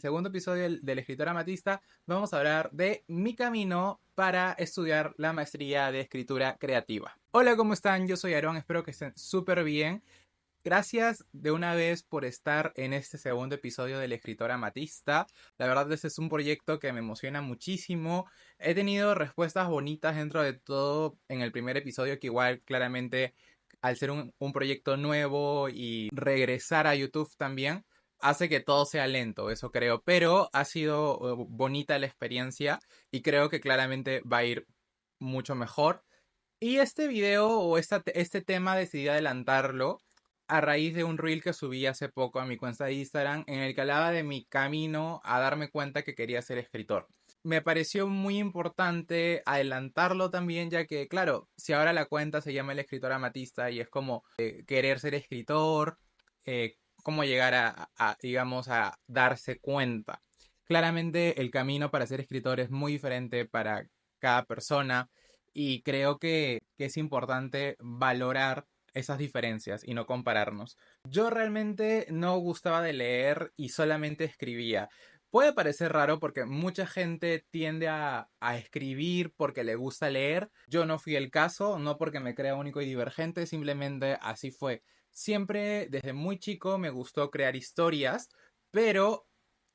Segundo episodio del escritor amatista, vamos a hablar de mi camino para estudiar la maestría de escritura creativa. Hola, ¿cómo están? Yo soy Aarón, espero que estén súper bien. Gracias de una vez por estar en este segundo episodio del escritor amatista. La verdad, este es un proyecto que me emociona muchísimo. He tenido respuestas bonitas dentro de todo en el primer episodio, que igual claramente al ser un proyecto nuevo y regresar a YouTube también, hace que todo sea lento, eso creo. Pero ha sido bonita la experiencia y creo que claramente va a ir mucho mejor. Y este video o este tema decidí adelantarlo a raíz de un reel que subí hace poco a mi cuenta de Instagram en el que hablaba de mi camino a darme cuenta que quería ser escritor. Me pareció muy importante adelantarlo también, ya que, claro, si ahora la cuenta se llama El Escritor Amatista y es como querer ser escritor, cómo llegar digamos, a darse cuenta. Claramente el camino para ser escritor es muy diferente para cada persona y creo que es importante valorar esas diferencias y no compararnos. Yo realmente no gustaba de leer y solamente escribía. Puede parecer raro porque mucha gente tiende a escribir porque le gusta leer. Yo no fui el caso, no porque me crea único y divergente, simplemente así fue. Siempre desde muy chico me gustó crear historias, pero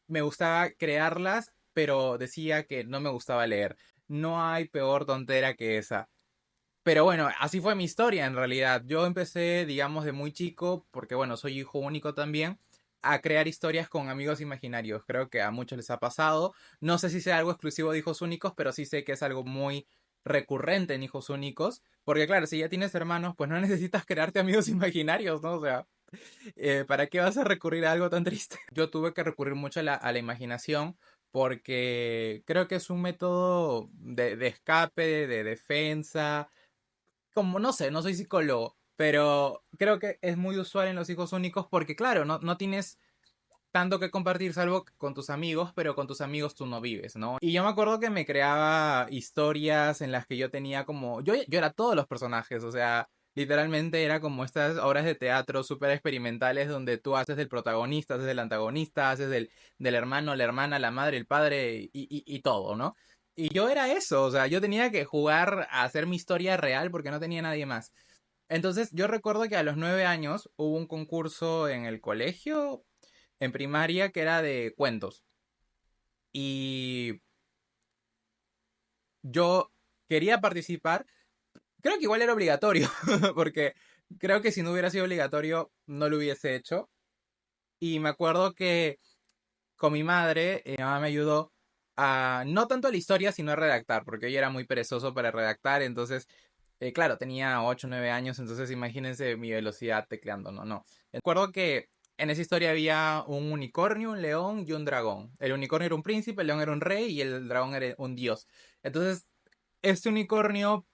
me gustaba crearlas, pero decía que no me gustaba leer. No hay peor tontera que esa. Pero bueno, así fue mi historia en realidad. Yo empecé, digamos, de muy chico, porque bueno, soy hijo único también, a crear historias con amigos imaginarios. Creo que a muchos les ha pasado. No sé si sea algo exclusivo de hijos únicos, pero sí sé que es algo muy recurrente en hijos únicos. Porque claro, si ya tienes hermanos, pues no necesitas crearte amigos imaginarios, ¿no? O sea, ¿para qué vas a recurrir a algo tan triste? Yo tuve que recurrir mucho a la imaginación porque creo que es un método de escape, de defensa, como no sé, no soy psicólogo, pero creo que es muy usual en los hijos únicos porque claro, no tienes tanto que compartir salvo con tus amigos, pero con tus amigos tú no vives, ¿no? Y yo me acuerdo que me creaba historias en las que yo tenía como, yo era todos los personajes, o sea, literalmente era como estas obras de teatro súper experimentales donde tú haces del protagonista, haces del antagonista, haces del hermano, la hermana, la madre, el padre y todo, ¿no? Y yo era eso, o sea, yo tenía que jugar a hacer mi historia real porque no tenía nadie más. Entonces yo recuerdo que a los 9 años hubo un concurso en el colegio, en primaria, que era de cuentos. Y yo quería participar. Creo que igual era obligatorio, porque creo que si no hubiera sido obligatorio no lo hubiese hecho. Y me acuerdo que con mi mamá me ayudó a, no tanto a la historia, sino a redactar, porque yo era muy perezoso para redactar, entonces, claro, tenía 8 o 9 años, entonces imagínense mi velocidad tecleando, no. Recuerdo que en esa historia había un unicornio, un león y un dragón. El unicornio era un príncipe, el león era un rey y el dragón era un dios. Entonces, este unicornio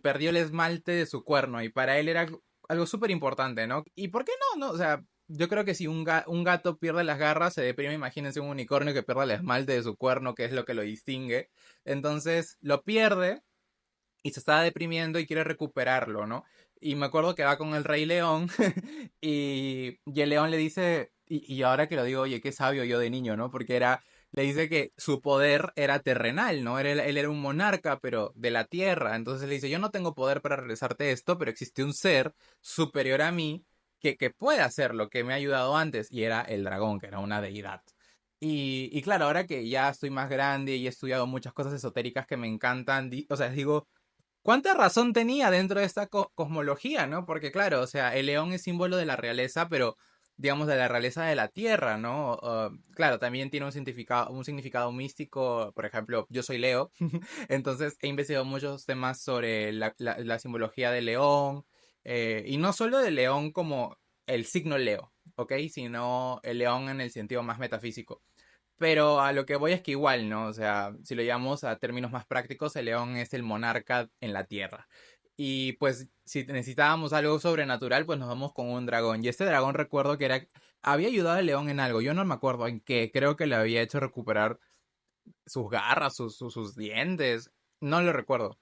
perdió el esmalte de su cuerno y para él era algo súper importante, ¿no? ¿Y por qué no? No, o sea, yo creo que si un gato pierde las garras, se deprime, imagínense un unicornio que pierda el esmalte de su cuerno, que es lo que lo distingue. Entonces lo pierde y se está deprimiendo y quiere recuperarlo, ¿no? Y me acuerdo que va con el rey león y el león le dice, y ahora que lo digo, oye, qué sabio yo de niño, ¿no? Porque le dice que su poder era terrenal, ¿no? Él era un monarca, pero de la tierra. Entonces le dice, yo no tengo poder para regresarte esto, pero existe un ser superior a mí que puede hacer lo que me ha ayudado antes. Y era el dragón, que era una deidad. Y claro, ahora que ya estoy más grande y he estudiado muchas cosas esotéricas que me encantan, o sea, digo, ¿cuánta razón tenía dentro de esta cosmología, no? Porque claro, o sea, el león es símbolo de la realeza, pero digamos de la realeza de la tierra, ¿no? Claro, también tiene un significado místico, por ejemplo, yo soy Leo, entonces he investigado muchos temas sobre la simbología del león, y no solo del león como el signo Leo, ¿ok? Sino el león en el sentido más metafísico. Pero a lo que voy es que igual, ¿no? O sea, si lo llamamos a términos más prácticos, el león es el monarca en la tierra. Y pues si necesitábamos algo sobrenatural, pues nos vamos con un dragón. Y este dragón recuerdo que había ayudado al león en algo. Yo no me acuerdo en qué. Creo que le había hecho recuperar sus garras, sus dientes. No lo recuerdo.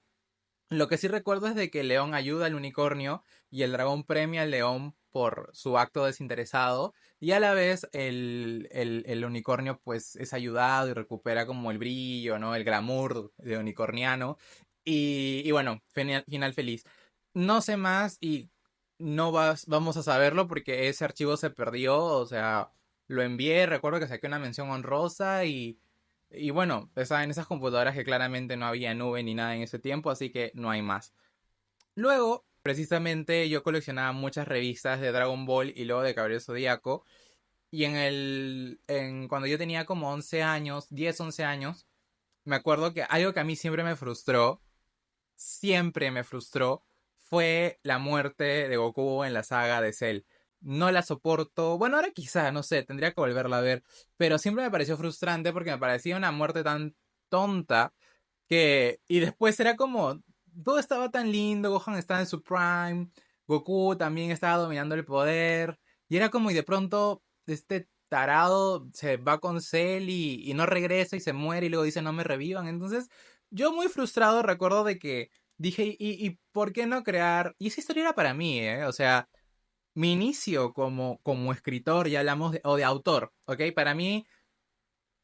Lo que sí recuerdo es de que el león ayuda al unicornio y el dragón premia al león por su acto desinteresado y a la vez el unicornio pues es ayudado y recupera como el brillo, ¿no? El glamour de unicorniano y bueno, final feliz. No sé más y vamos a saberlo porque ese archivo se perdió, o sea, lo envié, recuerdo que saqué una mención honrosa y bueno, estaba en esas computadoras que claramente no había nube ni nada en ese tiempo, así que no hay más. Luego, precisamente, yo coleccionaba muchas revistas de Dragon Ball y luego de Caballero Zodíaco. Y cuando yo tenía como 11 años, 10 11 años, me acuerdo que algo que a mí siempre me frustró, fue la muerte de Goku en la saga de Cell. No la soporto. Bueno, ahora quizá, no sé, tendría que volverla a ver. Pero siempre me pareció frustrante porque me parecía una muerte tan tonta que... Y después era como... Todo estaba tan lindo, Gohan estaba en su prime, Goku también estaba dominando el poder. Y era como, y de pronto, este tarado se va con Cell y no regresa y se muere y luego dice no me revivan. Entonces, yo muy frustrado recuerdo de que dije, ¿y por qué no crear? Y esa historia era para mí, ¿eh? O sea, mi inicio como escritor, ya hablamos o de autor, ¿ok? Para mí,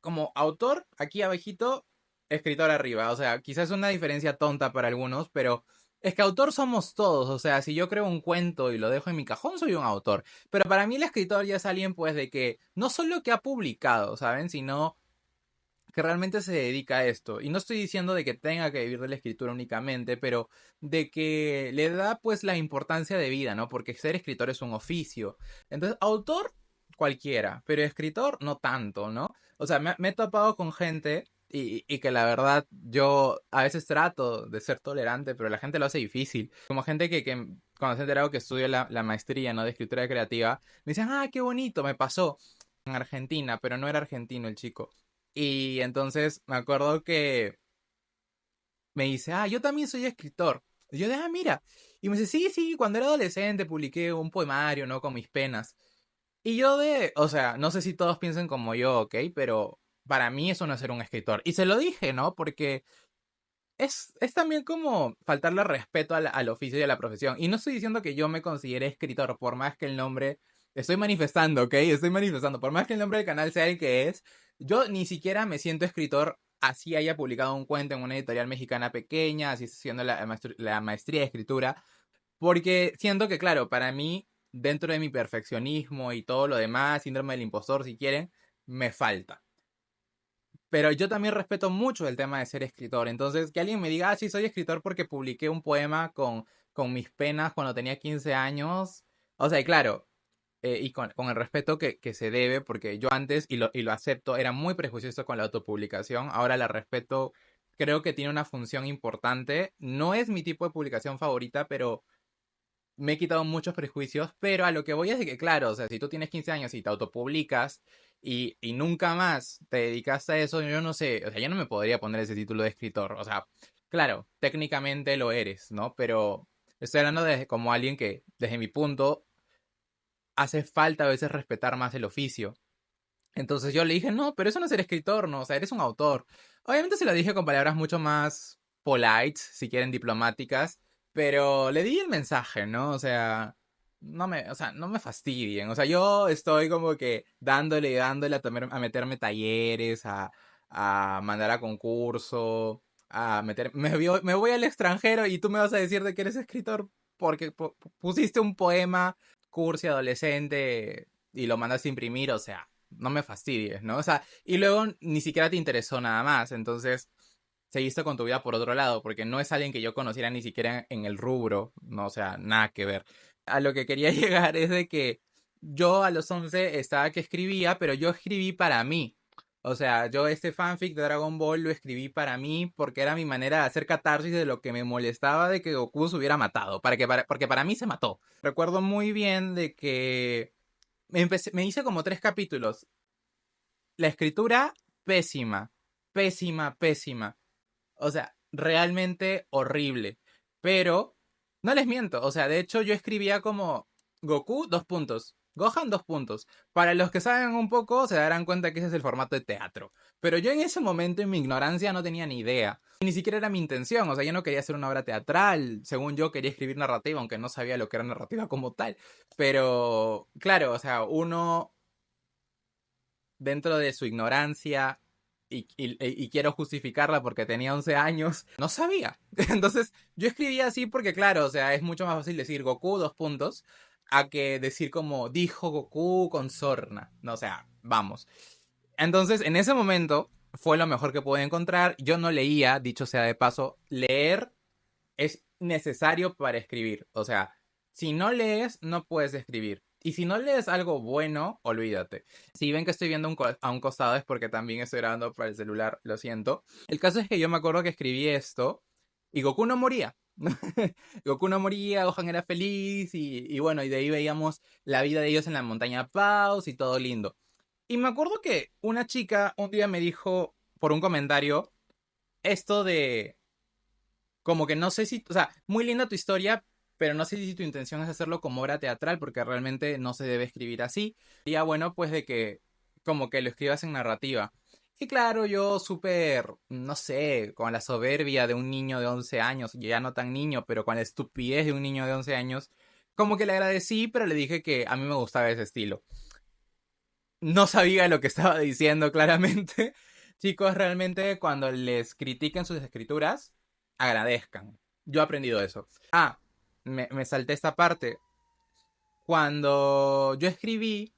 como autor, aquí abajito, escritor arriba. O sea, quizás es una diferencia tonta para algunos, pero es que autor somos todos. O sea, si yo creo un cuento y lo dejo en mi cajón, soy un autor. Pero para mí el escritor ya es alguien, pues, de que no solo que ha publicado, ¿saben? Sino que realmente se dedica a esto. Y no estoy diciendo de que tenga que vivir de la escritura únicamente, pero de que le da pues la importancia de vida, ¿no? Porque ser escritor es un oficio. Entonces, autor cualquiera, pero escritor no tanto, ¿no? O sea, me he topado con gente y que la verdad yo a veces trato de ser tolerante, pero la gente lo hace difícil. Como gente que cuando se ha enterado que estudio la maestría, ¿no? De escritura creativa, me dicen, ah, qué bonito, me pasó en Argentina, pero no era argentino el chico. Y entonces me acuerdo que me dice, ah, yo también soy escritor. Y yo de, ah, mira. Y me dice, sí, sí, cuando era adolescente publiqué un poemario, ¿no? Con mis penas. Y yo o sea, no sé si todos piensan como yo, ¿ok? Pero para mí eso no es ser un escritor. Y se lo dije, ¿no? Porque es también como faltarle respeto al oficio y a la profesión. Y no estoy diciendo que yo me considere escritor, por más que el nombre... Estoy manifestando, ¿ok? Estoy manifestando. Por más que el nombre del canal sea el que es, yo ni siquiera me siento escritor así haya publicado un cuento en una editorial mexicana pequeña, así haciendo la maestría de escritura, porque siento que, claro, para mí, dentro de mi perfeccionismo y todo lo demás, síndrome del impostor, si quieren, me falta. Pero yo también respeto mucho el tema de ser escritor. Entonces, que alguien me diga, ah, sí, soy escritor porque publiqué un poema con mis penas cuando tenía 15 años. O sea, y claro, y con el respeto que se debe, porque yo antes, y lo acepto, era muy prejuicioso con la autopublicación. Ahora la respeto, creo que tiene una función importante. No es mi tipo de publicación favorita, pero me he quitado muchos prejuicios, pero a lo que voy es de que, claro, o sea, si tú tienes 15 años y te autopublicas y nunca más te dedicaste a eso, yo no sé, o sea, yo no me podría poner ese título de escritor, o sea, claro, técnicamente lo eres, ¿no? Pero estoy hablando de como alguien que, desde mi punto, hace falta a veces respetar más el oficio. Entonces yo le dije, no, pero eso no es ser escritor, no, o sea, eres un autor. Obviamente se lo dije con palabras mucho más polite, si quieren diplomáticas, pero le di el mensaje, ¿no? O sea, no me fastidien. O sea, yo estoy como que dándole y dándole a meterme talleres, a mandar a concurso, me voy al extranjero y tú me vas a decir de que eres escritor porque pusiste un poema cursi adolescente y lo mandaste a imprimir, o sea, no me fastidies, ¿no? O sea, y luego ni siquiera te interesó nada más, entonces seguiste con tu vida por otro lado, porque no es alguien que yo conociera ni siquiera en el rubro, no, o sea, nada que ver. A lo que quería llegar es de que yo a los 11 estaba que escribía, pero yo escribí para mí. O sea, yo este fanfic de Dragon Ball lo escribí para mí porque era mi manera de hacer catarsis de lo que me molestaba de que Goku se hubiera matado, porque para mí se mató. Recuerdo muy bien de que me hice como 3 capítulos. La escritura, pésima, pésima, pésima. O sea, realmente horrible. Pero, no les miento, o sea, de hecho yo escribía como Goku, 2 puntos. Gohan, dos puntos. Para los que saben un poco, se darán cuenta que ese es el formato de teatro. Pero yo en ese momento, en mi ignorancia, no tenía ni idea. Ni siquiera era mi intención. O sea, yo no quería hacer una obra teatral. Según yo, quería escribir narrativa, aunque no sabía lo que era narrativa como tal. Pero, claro, o sea, uno, dentro de su ignorancia, y quiero justificarla porque tenía 11 años, no sabía. Entonces, yo escribía así porque, claro, o sea, es mucho más fácil decir Goku, dos puntos, a que decir como dijo Goku con sorna. No, o sea, vamos. Entonces, en ese momento fue lo mejor que pude encontrar. Yo no leía, dicho sea de paso, leer es necesario para escribir. O sea, si no lees, no puedes escribir. Y si no lees algo bueno, olvídate. Si ven que estoy viendo a un costado es porque también estoy grabando para el celular, lo siento. El caso es que yo me acuerdo que escribí esto y Goku no moría. Goku no moría, Gohan era feliz y bueno, y de ahí veíamos la vida de ellos en la montaña Paus y todo lindo. Y me acuerdo que una chica un día me dijo por un comentario esto de como que no sé si, o sea, muy linda tu historia, pero no sé si tu intención es hacerlo como obra teatral, porque realmente no se debe escribir así. Sería bueno, pues, de que como que lo escribas en narrativa. Y claro, yo súper, no sé, con la soberbia de un niño de 11 años, ya no tan niño, pero con la estupidez de un niño de 11 años, como que le agradecí, pero le dije que a mí me gustaba ese estilo. No sabía lo que estaba diciendo claramente. Chicos, realmente cuando les critiquen sus escrituras, agradezcan. Yo he aprendido eso. Ah, me salté esta parte. Cuando yo escribí,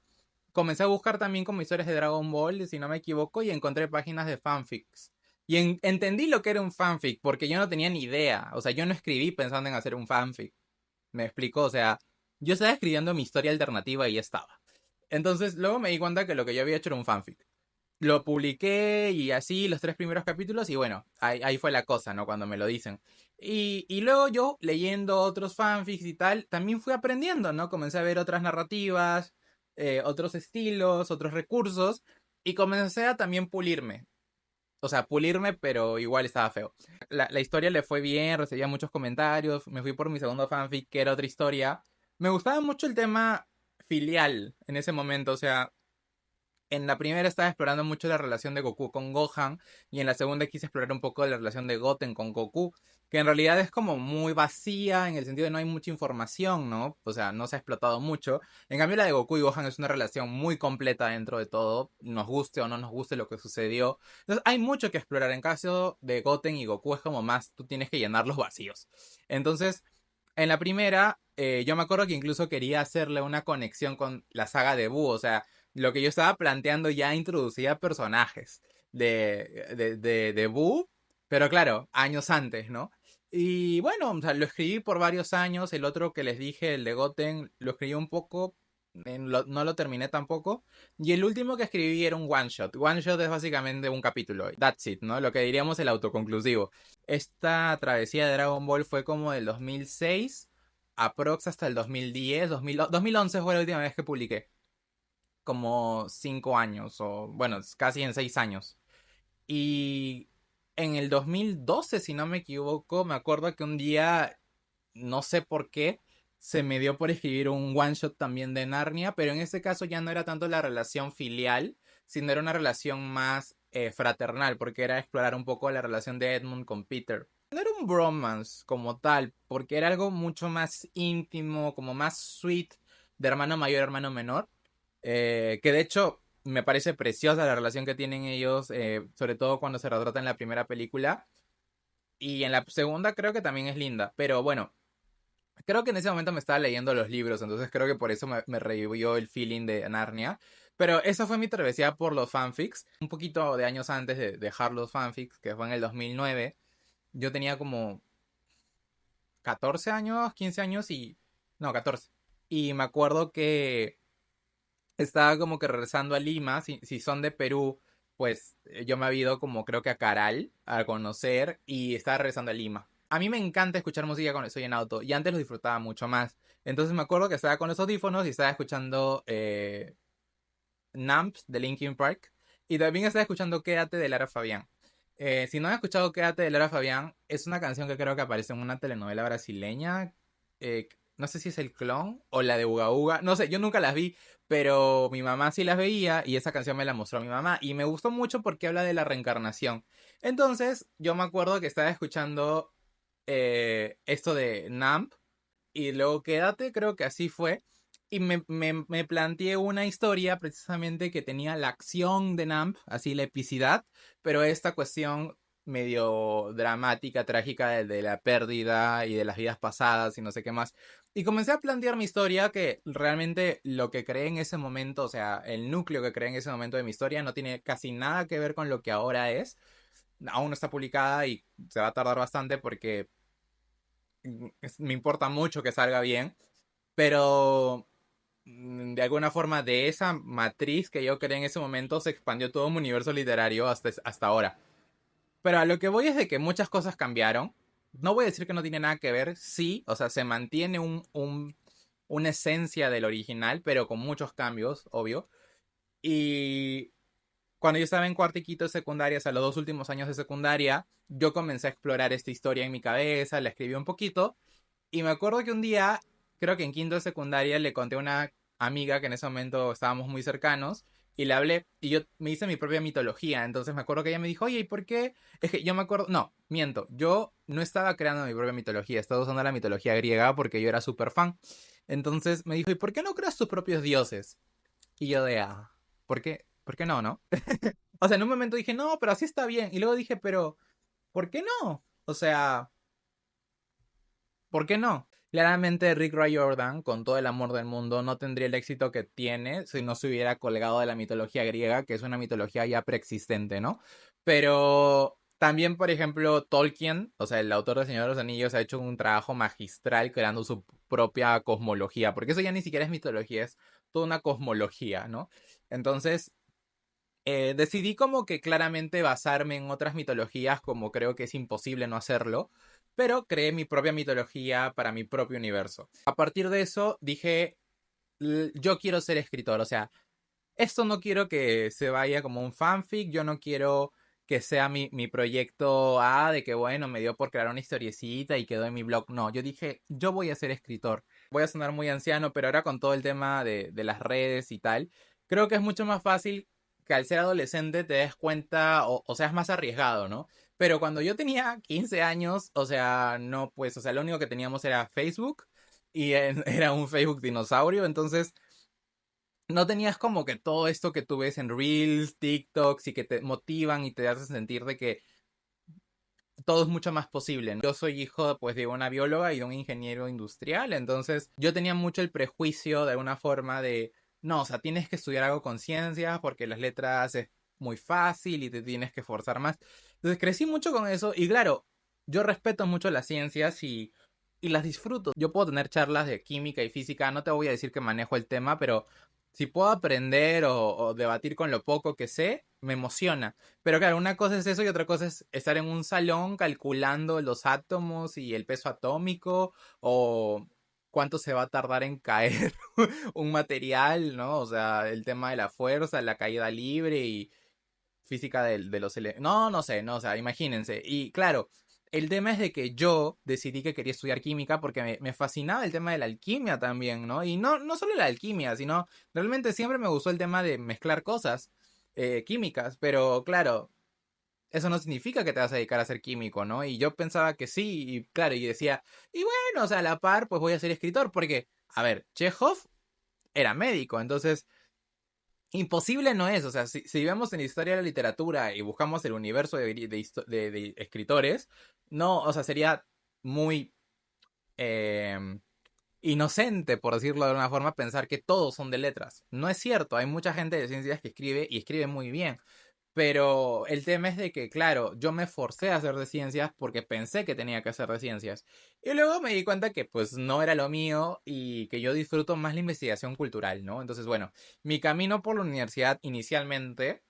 comencé a buscar también como historias de Dragon Ball, si no me equivoco, y encontré páginas de fanfics. Y entendí lo que era un fanfic, porque yo no tenía ni idea. O sea, yo no escribí pensando en hacer un fanfic. Me explico, o sea, yo estaba escribiendo mi historia alternativa y ya estaba. Entonces, luego me di cuenta que lo que yo había hecho era un fanfic. Lo publiqué y así los tres primeros capítulos y bueno, ahí fue la cosa, ¿no? Cuando me lo dicen. Y luego yo, leyendo otros fanfics y tal, también fui aprendiendo, ¿no? Comencé a ver otras narrativas, otros estilos, otros recursos y comencé a también pulirme. O sea, pulirme, pero igual estaba feo. La historia le fue bien, recibía muchos comentarios, me fui por mi segundo fanfic, que era otra historia. Me gustaba mucho el tema filial en ese momento, o sea, en la primera estaba explorando mucho la relación de Goku con Gohan y en la segunda quise explorar un poco la relación de Goten con Goku, que en realidad es como muy vacía en el sentido de no hay mucha información, ¿no? O sea, no se ha explotado mucho. En cambio la de Goku y Gohan es una relación muy completa dentro de todo, nos guste o no nos guste lo que sucedió. Entonces hay mucho que explorar. En caso de Goten y Goku es como más, tú tienes que llenar los vacíos. Entonces, en la primera, yo me acuerdo que incluso quería hacerle una conexión con la saga de Buu, o sea, lo que yo estaba planteando ya introducía personajes de Boo, pero claro, años antes, ¿no? Y bueno, o sea, lo escribí por varios años. El otro que les dije, el de Goten, lo escribí un poco, no lo terminé tampoco. Y el último que escribí era un one shot. One shot es básicamente un capítulo. That's it, ¿no? Lo que diríamos el autoconclusivo. Esta travesía de Dragon Ball fue como del 2006 aprox hasta el 2010, 2011 fue la última vez que publiqué como 5 años, o bueno, casi en 6 años. Y en el 2012, si no me equivoco, me acuerdo que un día, no sé por qué, se me dio por escribir un one shot también de Narnia, pero en este caso ya no era tanto la relación filial, sino era una relación más fraternal, porque era explorar un poco la relación de Edmund con Peter. No era un bromance como tal, porque era algo mucho más íntimo, como más sweet, de hermano mayor, hermano menor. Que de hecho me parece preciosa la relación que tienen ellos, sobre todo cuando se retrata en la primera película. Y en la segunda creo que también es linda. Pero bueno, creo que en ese momento me estaba leyendo los libros, entonces creo que por eso me revivió el feeling de Narnia. Pero esa fue mi travesía por los fanfics. Un poquito de años antes de dejar los fanfics, que fue en el 2009. Yo tenía como 14 años, 15 años y... No, 14. Y me acuerdo que estaba como que regresando a Lima. Si son de Perú, pues yo me había ido como creo que a Caral a conocer y estaba regresando a Lima. A mí me encanta escuchar música cuando estoy en auto y antes lo disfrutaba mucho más. Entonces me acuerdo que estaba con los audífonos y estaba escuchando Numps de Linkin Park y también estaba escuchando Quédate de Lara Fabián. Si no han escuchado Quédate de Lara Fabián, es una canción que creo que aparece en una telenovela brasileña. no sé si es el clon o la de Uga Uga, no sé, yo nunca las vi, pero mi mamá sí las veía y esa canción me la mostró mi mamá y me gustó mucho porque habla de la reencarnación. Entonces, yo me acuerdo que estaba escuchando esto de Numb y luego Quédate, creo que así fue. Y me planteé una historia precisamente que tenía la acción de Numb, así la epicidad, pero esta cuestión medio dramática, trágica de la pérdida y de las vidas pasadas y no sé qué más. Y comencé a plantear mi historia que realmente lo que creé en ese momento, o sea, el núcleo que creé en ese momento de mi historia no tiene casi nada que ver con lo que ahora es. Aún no está publicada y se va a tardar bastante porque me importa mucho que salga bien, pero de alguna forma de esa matriz que yo creé en ese momento se expandió todo mi universo literario hasta ahora. Pero a lo que voy es de que muchas cosas cambiaron. No voy a decir que no tiene nada que ver, sí, o sea, se mantiene una esencia del original, pero con muchos cambios, obvio. Y cuando yo estaba en cuarto y quinto de secundaria, o sea, los dos últimos años de secundaria, yo comencé a explorar esta historia en mi cabeza, la escribí un poquito y me acuerdo que un día, creo que en quinto de secundaria, le conté a una amiga que en ese momento estábamos muy cercanos y le hablé y yo me hice mi propia mitología. Entonces me acuerdo que ella me dijo, oye, ¿y por qué? Es que yo me acuerdo, no, miento, yo no estaba creando mi propia mitología, estaba usando la mitología griega porque yo era súper fan. Entonces me dijo, ¿y por qué no creas tus propios dioses? Y yo de, ¿por qué? ¿Por qué no, no? O sea, en un momento dije, no, pero así está bien. Y luego dije, pero, ¿por qué no? O sea, ¿por qué no? Claramente Rick Riordan, con todo el amor del mundo, no tendría el éxito que tiene si no se hubiera colgado de la mitología griega, que es una mitología ya preexistente, ¿no? Pero también, por ejemplo, Tolkien, o sea, el autor de Señor de los Anillos, ha hecho un trabajo magistral creando su propia cosmología, porque eso ya ni siquiera es mitología, es toda una cosmología, ¿no? Entonces, decidí como que claramente basarme en otras mitologías, como creo que es imposible no hacerlo, pero creé mi propia mitología para mi propio universo. A partir de eso dije, yo quiero ser escritor, o sea, esto no quiero que se vaya como un fanfic, yo no quiero que sea mi proyecto A de que bueno, me dio por crear una historiecita y quedó en mi blog. No, yo dije, yo voy a ser escritor. Voy a sonar muy anciano, pero ahora con todo el tema de las redes y tal, creo que es mucho más fácil que al ser adolescente te des cuenta o seas más arriesgado, ¿no? Pero cuando yo tenía 15 años, o sea, no, pues, o sea, lo único que teníamos era Facebook y era un Facebook dinosaurio, entonces no tenías como que todo esto que tú ves en Reels, TikToks y que te motivan y te hacen sentir de que todo es mucho más posible, ¿no? Yo soy hijo pues de una bióloga y de un ingeniero industrial, entonces yo tenía mucho el prejuicio de alguna forma de, no, o sea, tienes que estudiar algo con ciencias porque las letras es muy fácil y te tienes que esforzar más. Entonces crecí mucho con eso y claro, yo respeto mucho las ciencias y las disfruto. Yo puedo tener charlas de química y física, no te voy a decir que manejo el tema, pero si puedo aprender o debatir con lo poco que sé, me emociona. Pero claro, una cosa es eso y otra cosa es estar en un salón calculando los átomos y el peso atómico o cuánto se va a tardar en caer un material, ¿no? O sea, el tema de la fuerza, la caída libre y física de los... No, no sé, no, o sea, imagínense. Y claro, el tema es de que yo decidí que quería estudiar química porque me fascinaba el tema de la alquimia también, ¿no? Y no solo la alquimia, sino realmente siempre me gustó el tema de mezclar cosas químicas, pero claro, eso no significa que te vas a dedicar a ser químico, ¿no? Y yo pensaba que sí, y claro, y decía, y bueno, o sea, a la par, pues voy a ser escritor, porque, a ver, Chekhov era médico, entonces imposible no es, o sea, si vemos en la historia de la literatura y buscamos el universo de escritores, no, o sea, sería muy eh, inocente, por decirlo de alguna forma, pensar que todos son de letras. No es cierto, hay mucha gente de ciencias que escribe y escribe muy bien. Pero el tema es de que, claro, yo me forcé a hacer de ciencias porque pensé que tenía que hacer de ciencias. Y luego me di cuenta que pues no era lo mío y que yo disfruto más la investigación cultural, ¿no? Entonces, bueno, mi camino por la universidad inicialmente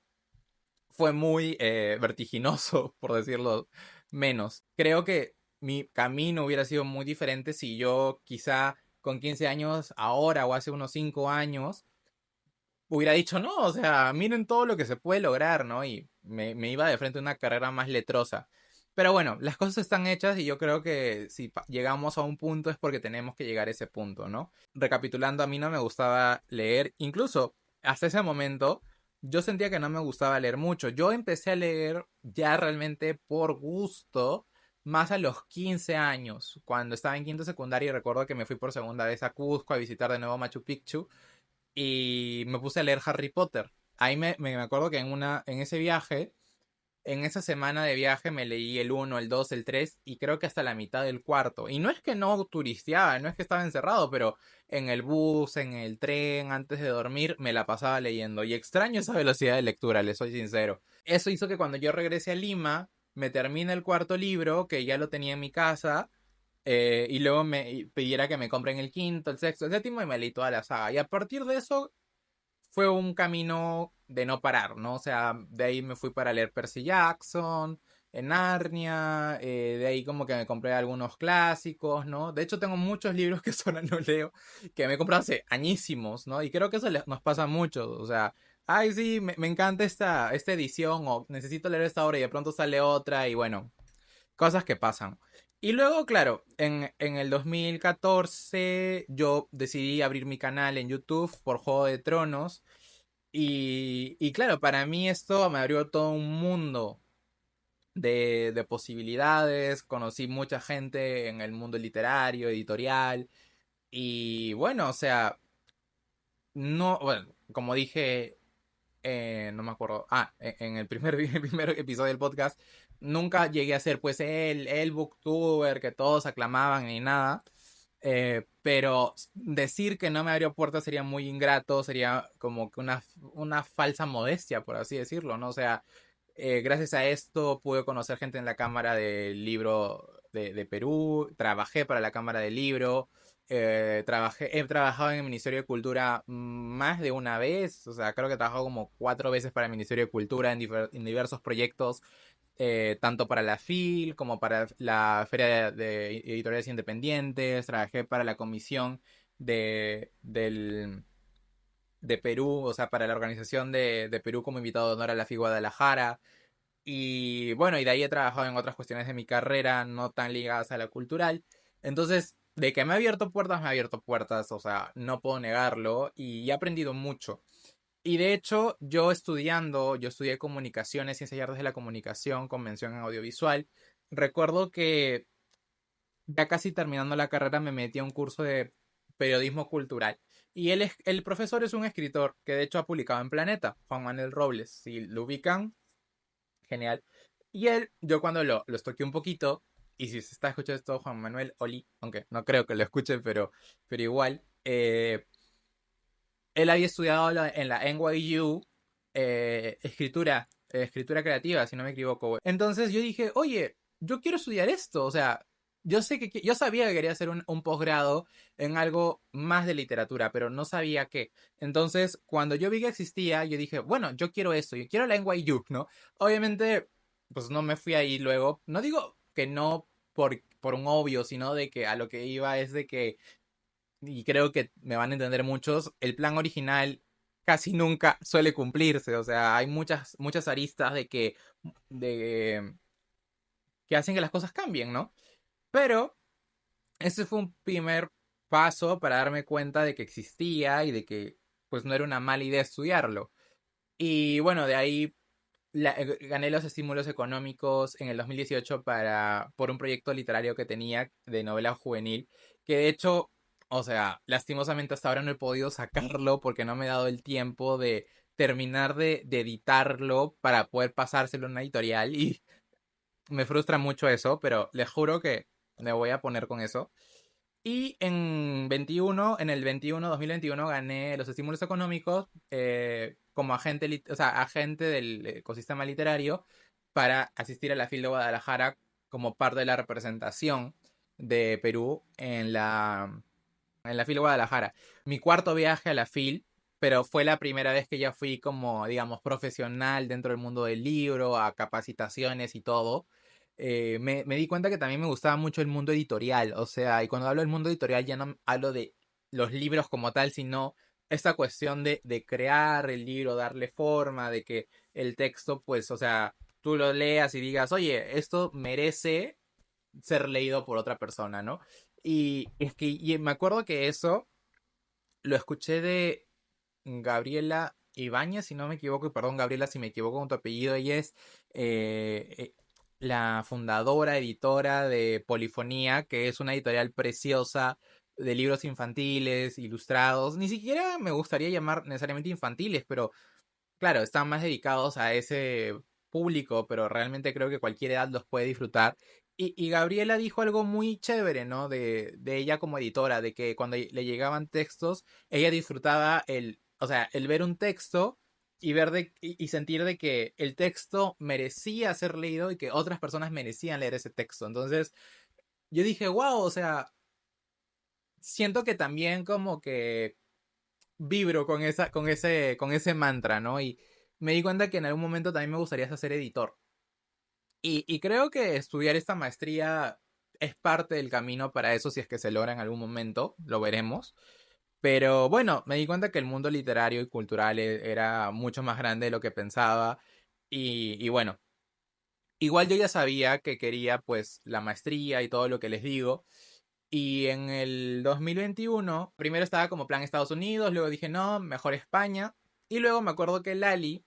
fue muy vertiginoso, por decirlo menos. Creo que mi camino hubiera sido muy diferente si yo quizá con 15 años ahora o hace unos 5 años hubiera dicho, no, o sea, miren todo lo que se puede lograr, ¿no? Y me iba de frente a una carrera más letrosa. Pero bueno, las cosas están hechas y yo creo que si llegamos a un punto es porque tenemos que llegar a ese punto, ¿no? Recapitulando, a mí no me gustaba leer, incluso hasta ese momento yo sentía que no me gustaba leer mucho. Yo empecé a leer ya realmente por gusto, más a los 15 años, cuando estaba en quinto secundario y recuerdo que me fui por segunda vez a Cusco a visitar de nuevo Machu Picchu y me puse a leer Harry Potter. Ahí me acuerdo que en ese viaje en esa semana de viaje me leí el uno, el 2, el 3 y creo que hasta la mitad del cuarto. Y no es que no turisteaba, no es que estaba encerrado, pero en el bus, en el tren, antes de dormir, me la pasaba leyendo. Y extraño esa velocidad de lectura, le soy sincero. Eso hizo que cuando yo regrese a Lima, me termine el cuarto libro, que ya lo tenía en mi casa, y luego me pidiera que me compren el quinto, el sexto, el séptimo y me leí toda la saga. Y a partir de eso fue un camino de no parar, ¿no? O sea, de ahí me fui para leer Percy Jackson, en Narnia, de ahí como que me compré algunos clásicos, ¿no? De hecho, tengo muchos libros que solo no leo, que me he comprado hace añísimos, ¿no? Y creo que eso nos pasa mucho, o sea, ay, sí, me encanta esta edición, o necesito leer esta obra y de pronto sale otra, y bueno, cosas que pasan. Y luego, claro, en el 2014 yo decidí abrir mi canal en YouTube por Juego de Tronos. Y claro, para mí esto me abrió todo un mundo de posibilidades. Conocí mucha gente en el mundo literario, editorial. Y bueno, o sea, no, bueno, como dije no me acuerdo. En el primer, el primer episodio del podcast, nunca llegué a ser pues el booktuber que todos aclamaban ni nada. Pero decir que no me abrió puertas sería muy ingrato, sería como que una falsa modestia, por así decirlo, ¿no? O sea, gracias a esto pude conocer gente en la Cámara del Libro de Perú, trabajé para la Cámara del Libro, he trabajado en el Ministerio de Cultura más de una vez, o sea, creo que he trabajado como 4 veces para el Ministerio de Cultura en diversos proyectos, tanto para la FIL como para la Feria de Editoriales Independientes, trabajé para la comisión de Perú, o sea, para la organización de Perú como invitado de honor a la FI Guadalajara. Y bueno, y de ahí he trabajado en otras cuestiones de mi carrera, no tan ligadas a la cultural. Entonces, de que me ha abierto puertas, me ha abierto puertas, o sea, no puedo negarlo y he aprendido mucho. Y de hecho, yo estudié comunicaciones, ciencias y artes de la comunicación, convención en audiovisual. Recuerdo que ya casi terminando la carrera me metí a un curso de periodismo cultural. Y el profesor es un escritor que de hecho ha publicado en Planeta, Juan Manuel Robles. Si lo ubican, genial. Y él, yo cuando lo estoqué un poquito, y si se está escuchando esto, Juan Manuel Oli, aunque no creo que lo escuche, pero igual, él había estudiado en la NYU escritura creativa, si no me equivoco. Entonces yo dije, oye, yo quiero estudiar esto, o sea, yo sé que yo sabía que quería hacer un posgrado en algo más de literatura, pero no sabía qué. Entonces, cuando yo vi que existía, yo dije, bueno, yo quiero esto, yo quiero la NYU, ¿no? Obviamente, pues no me fui ahí luego. No digo que no por un obvio, sino de que a lo que iba es de que y creo que me van a entender muchos, el plan original casi nunca suele cumplirse. O sea, hay muchas aristas de que hacen que las cosas cambien, ¿no? Pero ese fue un primer paso para darme cuenta de que existía y de que pues no era una mala idea estudiarlo. Y bueno, de ahí gané los estímulos económicos en el 2018 por un proyecto literario que tenía de novela juvenil, que de hecho, o sea, lastimosamente hasta ahora no he podido sacarlo porque no me he dado el tiempo de terminar de editarlo para poder pasárselo a una editorial y me frustra mucho eso, pero les juro que me voy a poner con eso. Y en el 2021 gané los estímulos económicos como agente, o sea, agente del ecosistema literario para asistir a la FIL de Guadalajara como parte de la representación de Perú en la FIL de Guadalajara. Mi cuarto viaje a la FIL, pero fue la primera vez que ya fui como, digamos, profesional dentro del mundo del libro, a capacitaciones y todo. Me di cuenta que también me gustaba mucho el mundo editorial, o sea, y cuando hablo del mundo editorial ya no hablo de los libros como tal, sino esta cuestión de crear el libro, darle forma, de que el texto, pues, o sea, tú lo leas y digas, oye, esto merece ser leído por otra persona, ¿no? Y es que me acuerdo que eso lo escuché de Gabriela Ibáñez, si no me equivoco, y perdón Gabriela si me equivoco con tu apellido, ella es eh, eh, la fundadora, editora de Polifonía, que es una editorial preciosa de libros infantiles, ilustrados, ni siquiera me gustaría llamar necesariamente infantiles, pero claro, están más dedicados a ese público, pero realmente creo que cualquier edad los puede disfrutar. Y Gabriela dijo algo muy chévere, ¿no? De ella como editora, de que cuando le llegaban textos, ella disfrutaba o sea, el ver un texto y y sentir de que el texto merecía ser leído y que otras personas merecían leer ese texto. Entonces, yo dije, wow, o sea, siento que también como que vibro con ese mantra, ¿no? Y me di cuenta que en algún momento también me gustaría ser editor. Y creo que estudiar esta maestría es parte del camino para eso, si es que se logra en algún momento, lo veremos. Pero bueno, me di cuenta que el mundo literario y cultural era mucho más grande de lo que pensaba. Y bueno, igual yo ya sabía que quería pues la maestría y todo lo que les digo. Y en el 2021, primero estaba como plan Estados Unidos, luego dije no, mejor España. Y luego me acuerdo que Lali,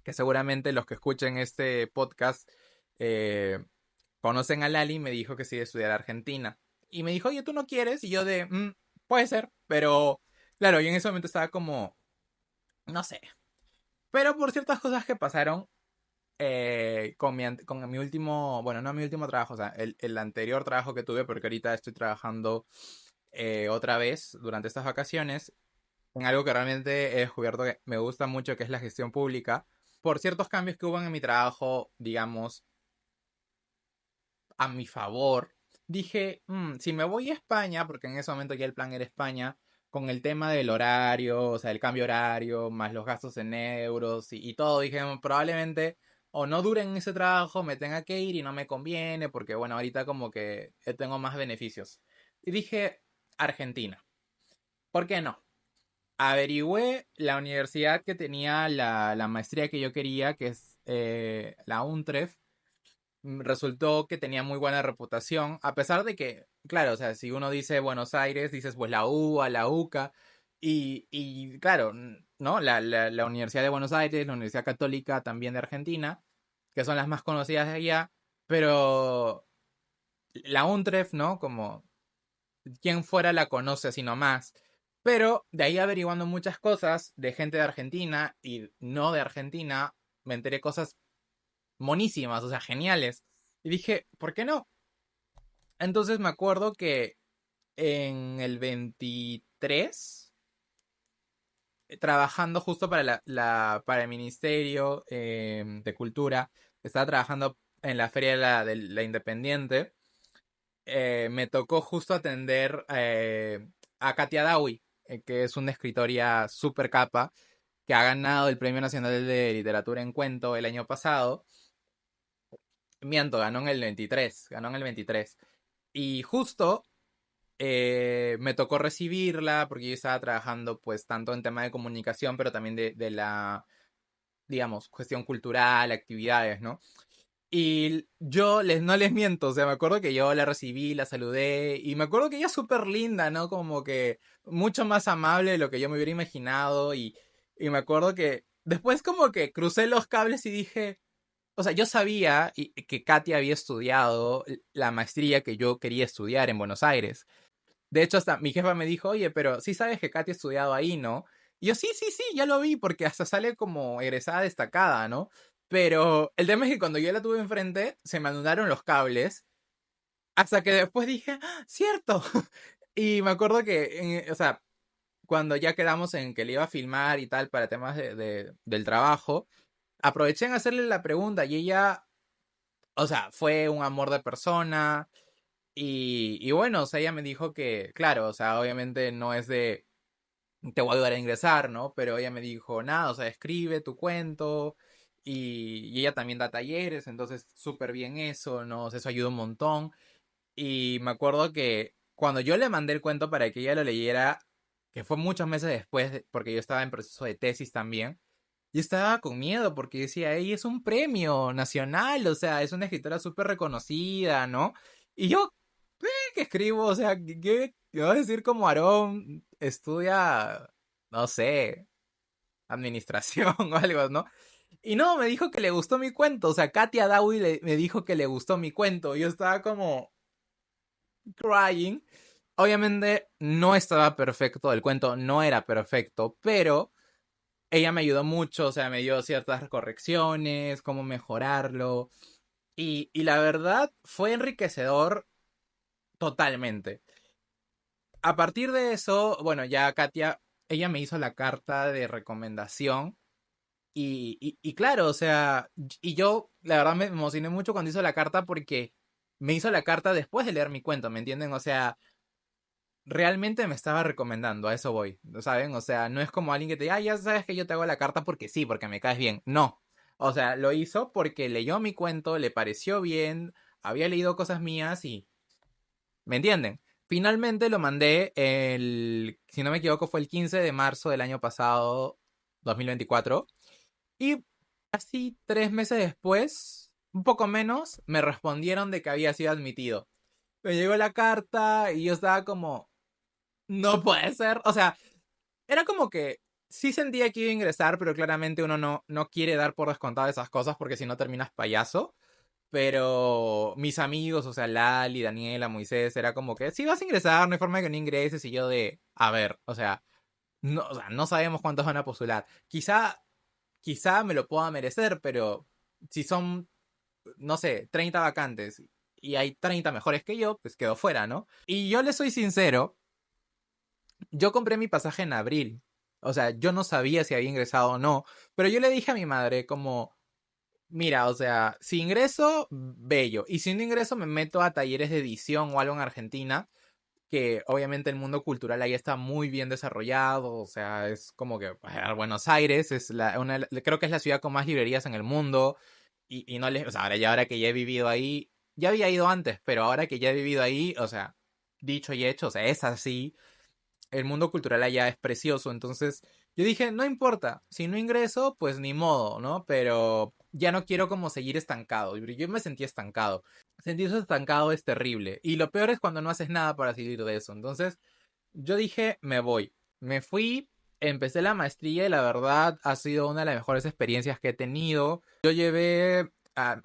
que seguramente los que escuchen este podcast eh, conocen a Lali, me dijo que sí iba a estudiar a Argentina. Y me dijo, oye, ¿tú no quieres? Y yo de, puede ser, pero claro, yo en ese momento estaba como, no sé. Pero por ciertas cosas que pasaron con mi último, bueno, no mi último trabajo, o sea, el anterior trabajo que tuve, porque ahorita estoy trabajando otra vez durante estas vacaciones en algo que realmente he descubierto que me gusta mucho, que es la gestión pública. Por ciertos cambios que hubo en mi trabajo, digamos, a mi favor, dije, si me voy a España, porque en ese momento ya el plan era España, con el tema del horario, o sea, el cambio horario, más los gastos en euros y todo, dije, probablemente o no dure en ese trabajo, me tenga que ir y no me conviene, porque bueno, ahorita como que tengo más beneficios. Y dije, Argentina, ¿por qué no? Averigüé la universidad que tenía la maestría que yo quería, que es la UNTREF. Resultó que tenía muy buena reputación, a pesar de que, claro, o sea, si uno dice Buenos Aires, dices pues la UBA, la UCA, y claro, ¿no? La Universidad de Buenos Aires, la Universidad Católica también de Argentina, que son las más conocidas de allá, pero la UNTREF, ¿no? Como quien fuera la conoce así nomás. Pero de ahí averiguando muchas cosas de gente de Argentina y no de Argentina, me enteré cosas monísimas, o sea, geniales. Y dije, ¿por qué no? Entonces me acuerdo que en el 23, trabajando justo para para el Ministerio de Cultura, estaba trabajando en la Feria de la Independiente, me tocó justo atender a Katia Dawi, que es una escritora súper capa, que ha ganado el Premio Nacional de Literatura en Cuento el año pasado. Miento, ganó en el 23, ganó en el 23. Y justo me tocó recibirla porque yo estaba trabajando pues tanto en tema de comunicación, pero también de la, digamos, cuestión cultural, actividades, ¿no? Y yo no les miento, o sea, me acuerdo que yo la recibí, la saludé y me acuerdo que ella es súper linda, ¿no? Como que mucho más amable de lo que yo me hubiera imaginado y me acuerdo que después como que crucé los cables y dije, o sea, yo sabía que Katia había estudiado la maestría que yo quería estudiar en Buenos Aires. De hecho, hasta mi jefa me dijo, oye, pero sí sabes que Katy ha estudiado ahí, ¿no? Y yo, sí, sí, sí, ya lo vi, porque hasta sale como egresada destacada, ¿no? Pero el tema es que cuando yo la tuve enfrente, se me anularon los cables, hasta que después dije, ¡ah, cierto! Y me acuerdo que, o sea, cuando ya quedamos en que le iba a filmar y tal para temas del trabajo, aproveché en hacerle la pregunta y ella, o sea, fue un amor de persona, y bueno, o sea, ella me dijo que, claro, o sea, obviamente no es de te voy a ayudar a ingresar, ¿no? Pero ella me dijo, nada, o sea, escribe tu cuento y ella también da talleres, entonces súper bien eso, ¿no? O sea, eso ayuda un montón. Y me acuerdo que cuando yo le mandé el cuento para que ella lo leyera, que fue muchos meses después, porque yo estaba en proceso de tesis también, yo estaba con miedo porque decía, ella es un premio nacional, o sea, es una escritora súper reconocida, ¿no? Y yo, ¿qué escribo? O sea, ¿qué va a decir como Aarón estudia, no sé, administración o algo, ¿no? Y no, me dijo que le gustó mi cuento, o sea, Katia Dawi me dijo que le gustó mi cuento. Yo estaba como crying. Obviamente no estaba perfecto, el cuento no era perfecto, pero ella me ayudó mucho, o sea, me dio ciertas correcciones, cómo mejorarlo. Y la verdad fue enriquecedor totalmente. A partir de eso, bueno, ya Katia, ella me hizo la carta de recomendación. Y claro, o sea, y yo la verdad me emocioné mucho cuando hizo la carta porque me hizo la carta después de leer mi cuento, ¿me entienden? O sea, realmente me estaba recomendando, a eso voy, ¿saben? O sea, no es como alguien que te diga, ah, ya sabes que yo te hago la carta porque sí, porque me caes bien. No. O sea, lo hizo porque leyó mi cuento, le pareció bien, había leído cosas mías y... ¿Me entienden? Finalmente lo mandé si no me equivoco, fue el 15 de marzo del año pasado, 2024. Y así 3 meses después, un poco menos, me respondieron de que había sido admitido. Me llegó la carta y yo estaba como, no puede ser. O sea, era como que sí sentía que iba a ingresar, pero claramente uno no quiere dar por descontado esas cosas porque si no terminas payaso. Pero mis amigos, o sea, Lali, Daniela, Moisés, era como que si vas a ingresar, no hay forma de que no ingreses. Y yo de, a ver, o sea, no sabemos cuántos van a postular. Quizá me lo pueda merecer, pero si son, no sé, 30 vacantes y hay 30 mejores que yo, pues quedo fuera, ¿no? Y yo le soy sincero, yo compré mi pasaje en abril. O sea, yo no sabía si había ingresado o no, pero yo le dije a mi madre como, mira, o sea, si ingreso, bello. Y si no ingreso, me meto a talleres de edición o algo en Argentina, que obviamente el mundo cultural ahí está muy bien desarrollado. O sea, es como que Buenos Aires es creo que es la ciudad con más librerías en el mundo. Y no les, o sea, ahora que ya he vivido ahí, ya había ido antes, pero ahora que ya he vivido ahí, o sea, dicho y hecho, o sea, es así, el mundo cultural allá es precioso. Entonces yo dije, no importa, si no ingreso, pues ni modo, ¿no? Pero ya no quiero como seguir estancado. Yo me sentí estancado. Sentirse estancado es terrible. Y lo peor es cuando no haces nada para salir de eso. Entonces yo dije, me voy. Me fui, empecé la maestría y la verdad ha sido una de las mejores experiencias que he tenido. Yo llevé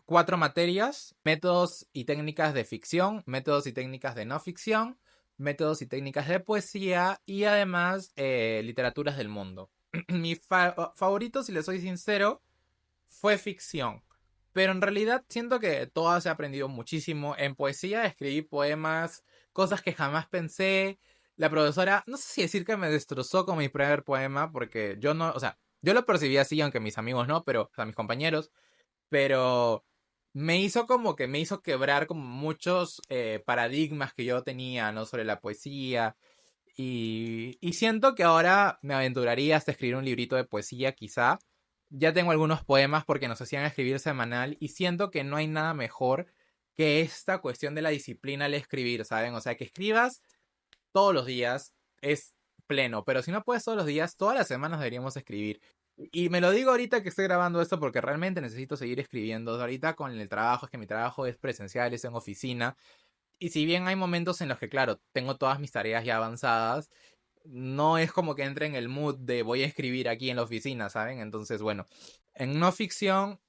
4 materias: métodos y técnicas de ficción, métodos y técnicas de no ficción, métodos y técnicas de poesía y además literaturas del mundo. Mi favorito, si le soy sincero, fue ficción. Pero en realidad siento que todas he aprendido muchísimo. En poesía escribí poemas, cosas que jamás pensé. La profesora, no sé si decir que me destrozó con mi primer poema, porque yo no, o sea, yo lo percibí así, aunque mis amigos no, pero, o sea, mis compañeros, pero me hizo quebrar como muchos paradigmas que yo tenía, ¿no? Sobre la poesía. Y siento que ahora me aventuraría hasta escribir un librito de poesía, quizá. Ya tengo algunos poemas porque nos hacían escribir semanal y siento que no hay nada mejor que esta cuestión de la disciplina al escribir, ¿saben? O sea, que escribas todos los días es pleno, pero si no puedes todos los días, todas las semanas deberíamos escribir. Y me lo digo ahorita que estoy grabando esto porque realmente necesito seguir escribiendo. Ahorita con el trabajo, es que mi trabajo es presencial, es en oficina. Y si bien hay momentos en los que, claro, tengo todas mis tareas ya avanzadas, no es como que entre en el mood de voy a escribir aquí en la oficina, ¿saben? Entonces, bueno, en no ficción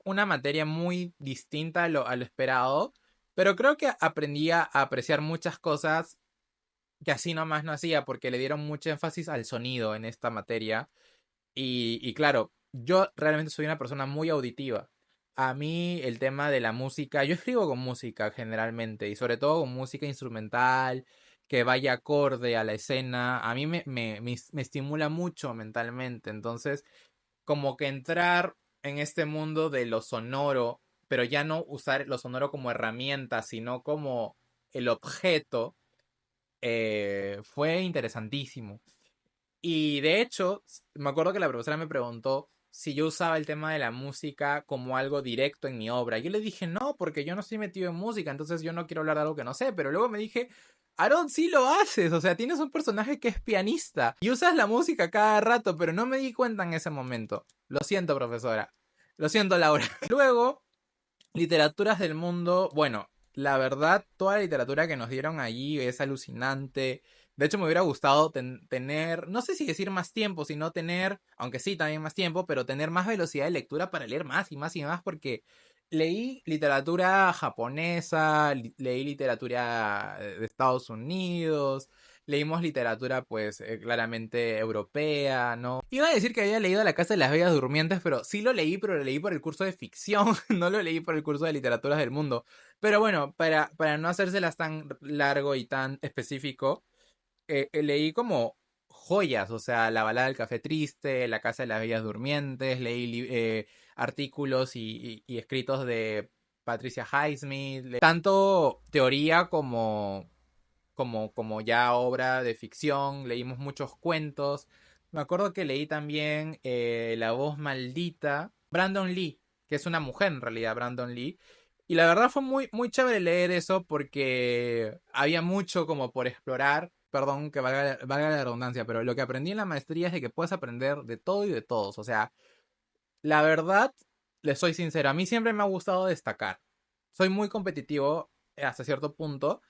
una materia muy distinta a lo esperado, pero creo que aprendí a apreciar muchas cosas que así nomás no hacía porque le dieron mucho énfasis al sonido en esta materia. Y claro, yo realmente soy una persona muy auditiva. A mí el tema de la música, yo escribo con música generalmente y sobre todo con música instrumental que vaya acorde a la escena, a mí me estimula mucho mentalmente. Entonces, como que entrar en este mundo de lo sonoro, pero ya no usar lo sonoro como herramienta, sino como el objeto, fue interesantísimo. Y de hecho, me acuerdo que la profesora me preguntó si yo usaba el tema de la música como algo directo en mi obra. Yo le dije no, porque yo no estoy metido en música, entonces yo no quiero hablar de algo que no sé. Pero luego me dije, Aaron, sí lo haces, o sea, tienes un personaje que es pianista y usas la música cada rato, pero no me di cuenta en ese momento. Lo siento, profesora. Lo siento, Laura. Luego, literaturas del mundo, bueno, la verdad, toda la literatura que nos dieron allí es alucinante. De hecho, me hubiera gustado tener, no sé si decir más tiempo, sino tener, aunque sí, también más tiempo, pero tener más velocidad de lectura para leer más y más y más, porque leí literatura japonesa, leí literatura de Estados Unidos, leímos literatura pues claramente europea, ¿no? Iba a decir que había leído La Casa de las Bellas Durmientes, pero sí lo leí, pero lo leí por el curso de ficción, no lo leí por el curso de literaturas del mundo. Pero bueno, para no hacérselas tan largo y tan específico, leí como joyas, o sea, La balada del café triste, La casa de las bellas durmientes, leí artículos y escritos de Patricia Highsmith, tanto teoría como ya obra de ficción, leímos muchos cuentos. Me acuerdo que leí también La voz maldita, Brandon Lee, que es una mujer en realidad, Brandon Lee. Y la verdad fue muy, muy chévere leer eso porque había mucho como por explorar. Perdón que valga la redundancia, pero lo que aprendí en la maestría es de que puedes aprender de todo y de todos. O sea, la verdad, les soy sincero, a mí siempre me ha gustado destacar. Soy muy competitivo hasta cierto punto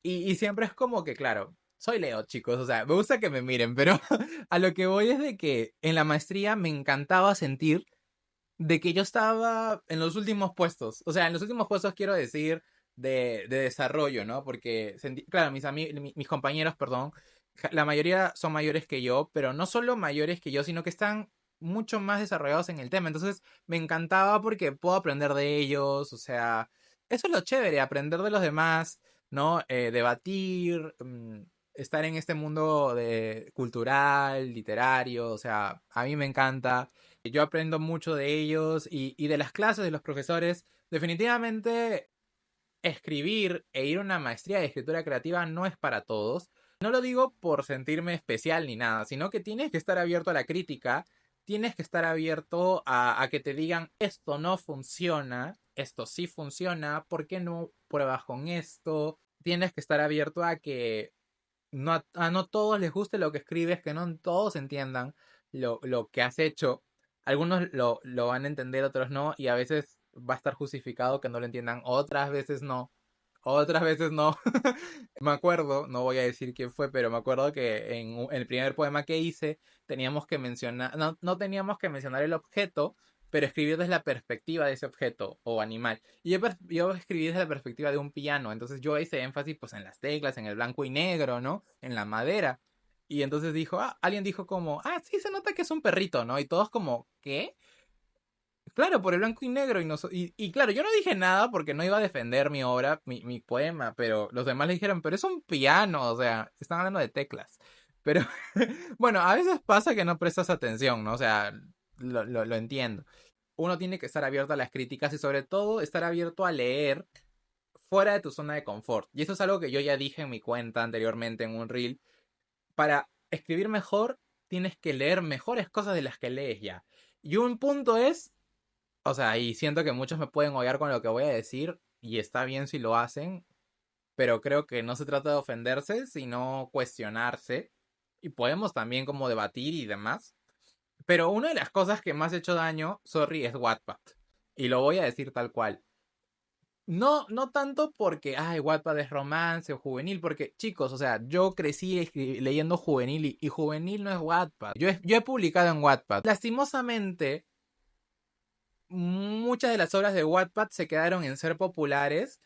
y siempre es como que, claro, soy Leo, chicos, o sea, me gusta que me miren, pero a lo que voy es de que en la maestría me encantaba sentir de que yo estaba en los últimos puestos. O sea, en los últimos puestos quiero decir de desarrollo, ¿no? Porque, claro, mis compañeros, perdón, la mayoría son mayores que yo, pero no solo mayores que yo, sino que están mucho más desarrollados en el tema. Entonces, me encantaba porque puedo aprender de ellos, o sea, eso es lo chévere, aprender de los demás, ¿no? Debatir, estar en este mundo cultural, literario, o sea, a mí me encanta. Yo aprendo mucho de ellos y de las clases de los profesores. Definitivamente escribir e ir a una maestría de escritura creativa no es para todos. No lo digo por sentirme especial ni nada, sino que tienes que estar abierto a la crítica, tienes que estar abierto a que te digan esto no funciona, esto sí funciona, ¿por qué no pruebas con esto? Tienes que estar abierto a que a no todos les guste lo que escribes, que no todos entiendan lo que has hecho. Algunos lo van a entender, otros no, y a veces va a estar justificado que no lo entiendan, otras veces no. Otras veces no. Me acuerdo, no voy a decir quién fue, pero me acuerdo que en el primer poema que hice teníamos que mencionar, no teníamos que mencionar el objeto, pero escribir desde la perspectiva de ese objeto o animal. Y yo escribí desde la perspectiva de un piano, entonces yo hice énfasis pues en las teclas, en el blanco y negro, ¿no? En la madera. Y entonces alguien dijo como, sí se nota que es un perrito, ¿no? Y todos como, ¿qué? Claro, por el blanco y negro. Y claro, yo no dije nada porque no iba a defender mi obra, mi poema, pero los demás le dijeron, pero es un piano, o sea, están hablando de teclas. Pero bueno, a veces pasa que no prestas atención, ¿no? O sea, lo entiendo. Uno tiene que estar abierto a las críticas y sobre todo estar abierto a leer fuera de tu zona de confort. Y eso es algo que yo ya dije en mi cuenta anteriormente en un reel. Para escribir mejor, tienes que leer mejores cosas de las que lees ya. Y un punto es, o sea, y siento que muchos me pueden odiar con lo que voy a decir, y está bien si lo hacen, pero creo que no se trata de ofenderse, sino cuestionarse. Y podemos también como debatir y demás. Pero una de las cosas que más ha hecho daño, sorry, es Wattpad. Y lo voy a decir tal cual. No, no tanto porque, Wattpad es romance o juvenil, porque chicos, o sea, yo crecí leyendo juvenil y juvenil no es Wattpad. Yo he publicado en Wattpad. Lastimosamente, muchas de las obras de Wattpad se quedaron en ser populares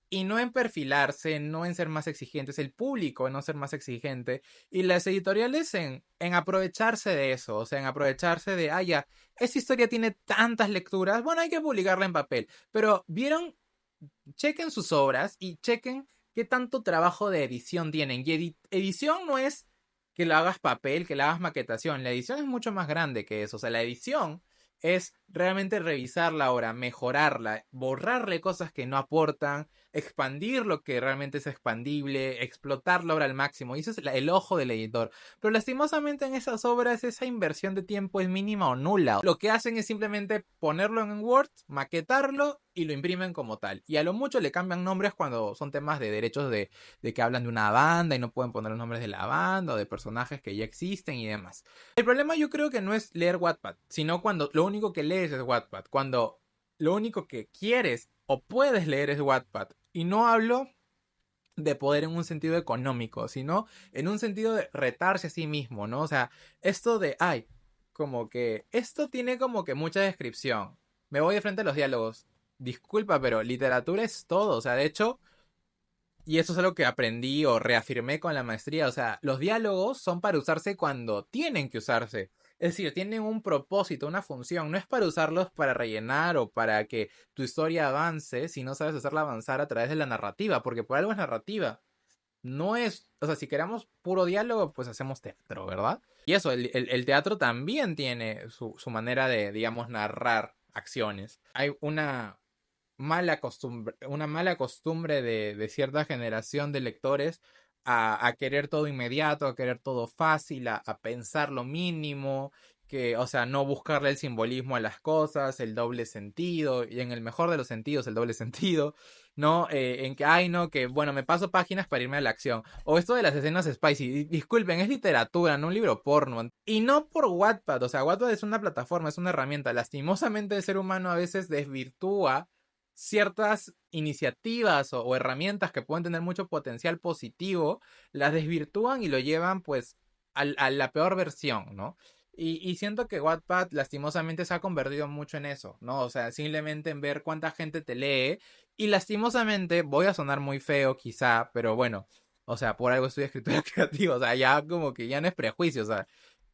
y no en perfilarse, no en ser más exigentes, el público en no ser más exigente y las editoriales en aprovecharse de eso, o sea, en aprovecharse de, ya, esta historia tiene tantas lecturas, bueno, hay que publicarla en papel, pero vieron, chequen sus obras y chequen qué tanto trabajo de edición tienen. Y edición no es que lo hagas papel, que lo hagas maquetación. La edición es mucho más grande que eso. O sea, la edición es realmente revisar la obra, mejorarla, borrarle cosas que no aportan, expandir lo que realmente es expandible, explotar la obra al máximo. Y eso es el ojo del editor. Pero lastimosamente en esas obras esa inversión de tiempo es mínima o nula. Lo que hacen es simplemente ponerlo en Word, maquetarlo y lo imprimen como tal. Y a lo mucho le cambian nombres cuando son temas de derechos de que hablan de una banda y no pueden poner los nombres de la banda o de personajes que ya existen y demás. El problema yo creo que no es leer Wattpad, sino cuando lo único que lees es Wattpad, cuando lo único que quieres o puedes leer es Wattpad. Y no hablo de poder en un sentido económico, sino en un sentido de retarse a sí mismo, ¿no? O sea, esto de, ay, como que esto tiene como que mucha descripción. Me voy de frente a los diálogos. Disculpa, pero literatura es todo. O sea, de hecho, y eso es algo que aprendí o reafirmé con la maestría. O sea, los diálogos son para usarse cuando tienen que usarse. Es decir, tienen un propósito, una función. No es para usarlos para rellenar o para que tu historia avance, si no sabes hacerla avanzar a través de la narrativa, porque por algo es narrativa. No es, o sea, si queremos puro diálogo, pues hacemos teatro, ¿verdad? Y eso, el teatro también tiene su manera de, digamos, narrar acciones. Hay una mala costumbre de cierta generación de lectores a querer todo inmediato, a querer todo fácil, a pensar lo mínimo, que, o sea, no buscarle el simbolismo a las cosas, el doble sentido, y en el mejor de los sentidos, el doble sentido, ¿no? En que, ay, no, que, bueno, me paso páginas para irme a la acción. O esto de las escenas spicy, disculpen, es literatura, no un libro porno. Y no por Wattpad, o sea, Wattpad es una plataforma, es una herramienta. Lastimosamente el ser humano a veces desvirtúa ciertas iniciativas o herramientas que pueden tener mucho potencial positivo, las desvirtúan y lo llevan pues a la peor versión, ¿no? Y siento que Wattpad lastimosamente se ha convertido mucho en eso, ¿no? O sea, simplemente en ver cuánta gente te lee y lastimosamente voy a sonar muy feo quizá, pero bueno, o sea, por algo estudio escritura creativa, o sea, ya como que ya no es prejuicio, o sea,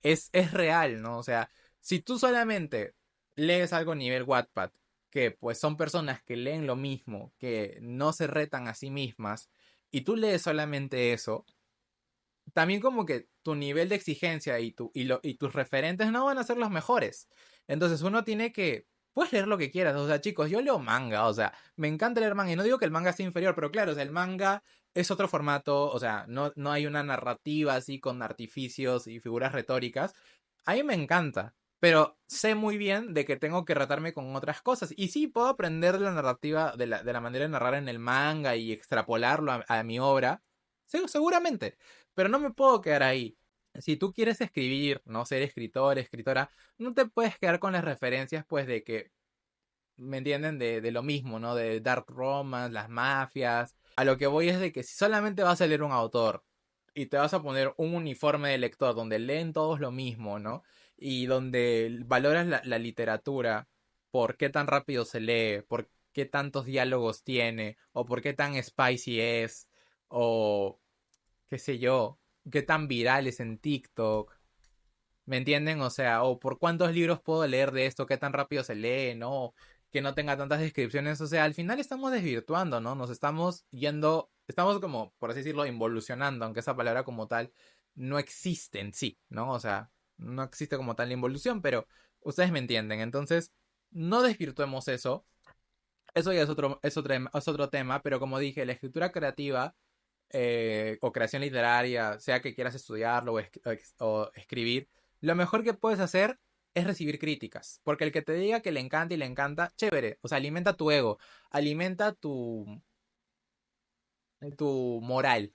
es real, ¿no? O sea, si tú solamente lees algo a nivel Wattpad que pues son personas que leen lo mismo, que no se retan a sí mismas, y tú lees solamente eso, también como que tu nivel de exigencia y tus referentes no van a ser los mejores. Entonces uno tiene que, puedes leer lo que quieras, o sea, chicos, yo leo manga, o sea, me encanta leer manga, y no digo que el manga sea inferior, pero claro, o sea, el manga es otro formato, o sea, no hay una narrativa así con artificios y figuras retóricas. A mí me encanta, pero sé muy bien de que tengo que retarme con otras cosas. Y sí, puedo aprender la narrativa de la manera de narrar en el manga y extrapolarlo a mi obra. Seguramente. Pero no me puedo quedar ahí. Si tú quieres escribir, no ser escritor, escritora, no te puedes quedar con las referencias, pues, de que, ¿me entienden? De lo mismo, ¿no? De Dark Romance, las mafias. A lo que voy es de que si solamente vas a leer un autor y te vas a poner un uniforme de lector donde leen todos lo mismo, ¿no? Y donde valoras la literatura por qué tan rápido se lee, por qué tantos diálogos tiene, o por qué tan spicy es, o qué sé yo, qué tan viral es en TikTok. ¿Me entienden? O sea, o por cuántos libros puedo leer de esto, qué tan rápido se lee, ¿no? Que no tenga tantas descripciones. O sea, al final estamos desvirtuando, ¿no? Nos estamos yendo, estamos como, por así decirlo, involucionando, aunque esa palabra como tal no existe en sí, ¿no? O sea, no existe como tal la involución, pero ustedes me entienden. Entonces, no desvirtuemos eso. Eso ya es otro tema, pero como dije, la escritura creativa o creación literaria, sea que quieras estudiarlo o escribir, lo mejor que puedes hacer es recibir críticas. Porque el que te diga que le encanta y le encanta, chévere. O sea, alimenta tu ego, alimenta tu moral.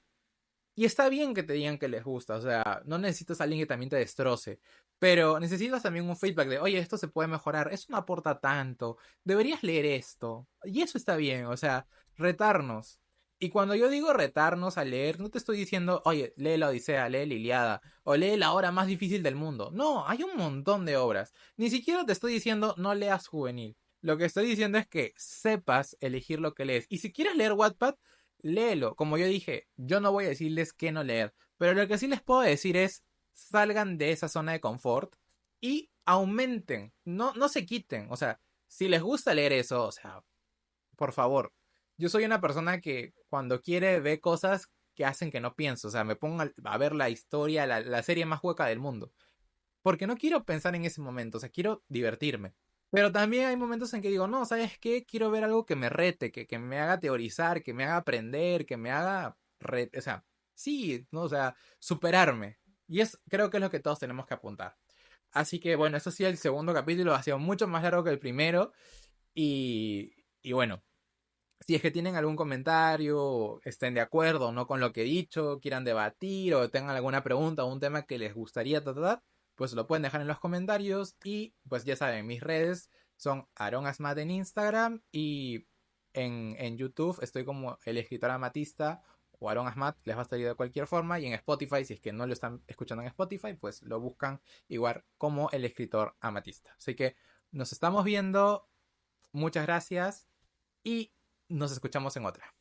Y está bien que te digan que les gusta, o sea, no necesitas a alguien que también te destroce, pero necesitas también un feedback de, oye, esto se puede mejorar, eso no aporta tanto, deberías leer esto. Y eso está bien, o sea, retarnos. Y cuando yo digo retarnos a leer, no te estoy diciendo, oye, lee la Odisea, lee la Iliada, o lee la obra más difícil del mundo. No, hay un montón de obras. Ni siquiera te estoy diciendo, no leas juvenil. Lo que estoy diciendo es que sepas elegir lo que lees. Y si quieres leer Wattpad, léelo. Como yo dije, yo no voy a decirles qué no leer, pero lo que sí les puedo decir es, salgan de esa zona de confort y aumenten, no se quiten. O sea, si les gusta leer eso, o sea, por favor. Yo soy una persona que cuando quiere ve cosas que hacen que no pienso. O sea, me pongo a ver la historia, la serie más hueca del mundo. Porque no quiero pensar en ese momento, o sea, quiero divertirme. Pero también hay momentos en que digo, no, ¿sabes qué? Quiero ver algo que me rete, que me haga teorizar, que me haga aprender, que me haga, o sea, sí, ¿no? O sea, superarme. Y creo que es lo que todos tenemos que apuntar. Así que bueno, eso sí, el segundo capítulo ha sido mucho más largo que el primero. Y, Y bueno, si es que tienen algún comentario, estén de acuerdo o no con lo que he dicho, quieran debatir o tengan alguna pregunta o un tema que les gustaría tratar, pues lo pueden dejar en los comentarios. Y pues ya saben, mis redes son Aaron Asmat en Instagram y en YouTube estoy como el escritor amatista o Aaron Asmat, les va a salir de cualquier forma. Y en Spotify, si es que no lo están escuchando en Spotify, pues lo buscan igual como el escritor amatista. Así que nos estamos viendo, muchas gracias y nos escuchamos en otra.